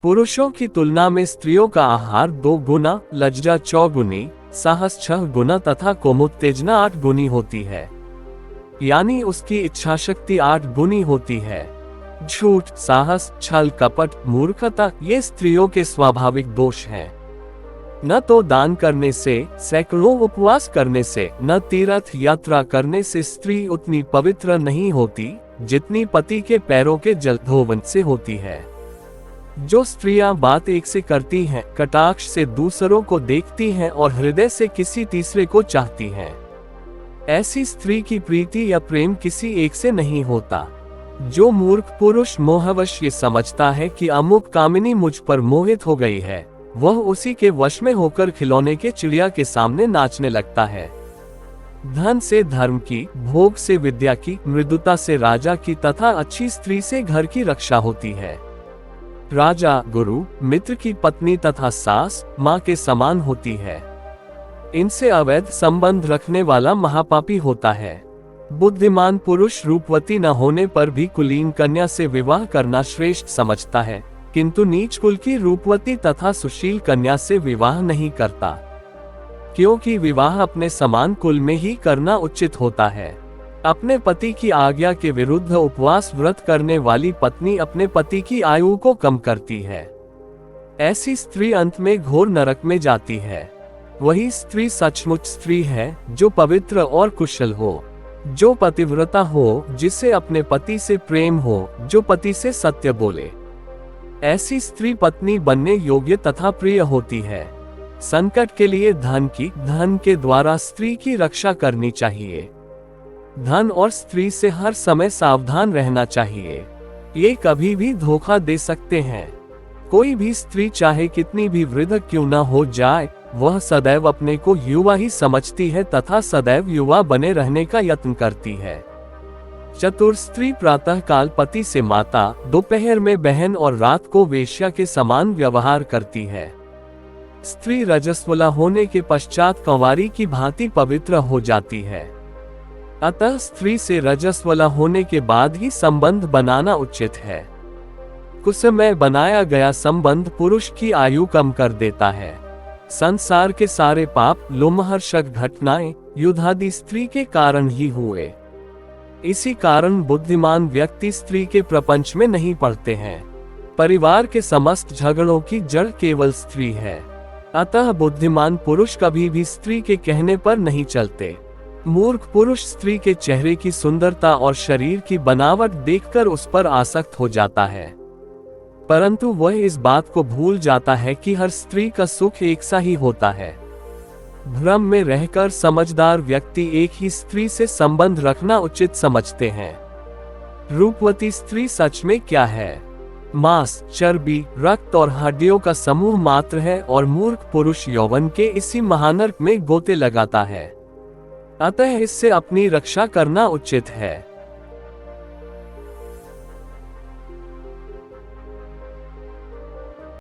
पुरुषों की तुलना में स्त्रियों का आहार 2 गुना, लज्जा 4 गुनी, साहस 6 गुना तथा कोमोत्तेजना 8 गुनी होती है। यानी उसकी इच्छाशक्ति 8 गुनी होती है। झूठ, साहस, छल, कपट, मूर्खता ये स्त्रियों के स्वाभाविक दोष हैं। न तो दान करने से, सैकड़ों उपवास करने से, न तीर्थ यात्रा करने से स्त्री उतनी पवित्र नहीं होती जितनी पति के पैरों के जल धोवन से होती है। जो स्त्रियां बात एक से करती हैं, कटाक्ष से दूसरों को देखती हैं और हृदय से किसी तीसरे को चाहती हैं, ऐसी स्त्री की प्रीति या प्रेम किसी एक से नहीं होता। जो मूर्ख पुरुष मोहवश ये समझता है कि अमुक कामिनी मुझ पर मोहित हो गई है, वह उसी के वश में होकर खिलौने के चिड़िया के सामने नाचने लगता है। धन से धर्म की, भोग से विद्या की, मृदुता से राजा की तथा अच्छी स्त्री से घर की रक्षा होती है। राजा, गुरु, मित्र की पत्नी तथा सास, माँ के समान होती है। इनसे अवैध संबंध रखने वाला महापापी होता है। बुद्धिमान पुरुष रूपवती न होने पर भी कुलीन कन्या से विवाह करना श्रेष्ठ समझता है, किंतु नीच कुल की रूपवती तथा सुशील कन्या से विवाह नहीं करता, क्योंकि विवाह अपने समान कुल में ही करना उचित होता है। अपने पति की आज्ञा के विरुद्ध उपवास व्रत करने वाली पत्नी अपने पति की आयु को कम करती है। ऐसी स्त्री अंत में घोर नरक में जाती है। वही स्त्री सचमुच स्त्री है जो पवित्र और कुशल हो, जो पतिव्रता हो, जिसे अपने पति से प्रेम हो, जो पति से सत्य बोले। ऐसी स्त्री पत्नी बनने योग्य तथा प्रिय होती है। संकट के लिए धन के द्वारा स्त्री की रक्षा करनी चाहिए। धन और स्त्री से हर समय सावधान रहना चाहिए। ये कभी भी धोखा दे सकते हैं। कोई भी स्त्री चाहे कितनी भी वृद्ध क्यों न हो जाए, वह सदैव अपने को युवा ही समझती है तथा सदैव युवा बने रहने का यत्न करती है। चतुर स्त्री प्रातः काल पति से माता, दोपहर में बहन और रात को वेश्या के समान व्यवहार करती है। स्त्री रजस्वला होने के पश्चात कंवारी की भांति पवित्र हो जाती है। अतः स्त्री से रजस्वला होने के बाद ही संबंध बनाना उचित है। कुसमय बनाया गया संबंध पुरुष की आयु कम कर देता है। संसार के सारे पाप, लोमहर्षक घटनाएं, युद्धादि स्त्री के कारण ही हुए। इसी कारण बुद्धिमान व्यक्ति स्त्री के प्रपंच में नहीं पड़ते हैं। परिवार के समस्त झगड़ों की जड़ केवल स्त्री है। अतः बुद्धिमान पुरुष कभी भी स्त्री के कहने पर नहीं चलते। मूर्ख पुरुष स्त्री के चेहरे की सुंदरता और शरीर की बनावट देखकर उस पर आसक्त हो जाता है, परंतु वह इस बात को भूल जाता है कि हर स्त्री का सुख एक सा ही होता है। भ्रम में रहकर समझदार व्यक्ति एक ही स्त्री से संबंध रखना उचित समझते हैं। रूपवती स्त्री सच में क्या है? मांस, चर्बी, रक्त और हड्डियों का समूह मात्र है और मूर्ख पुरुष यौवन के इसी महानर्क में गोते लगाता है। अतः इससे अपनी रक्षा करना उचित है।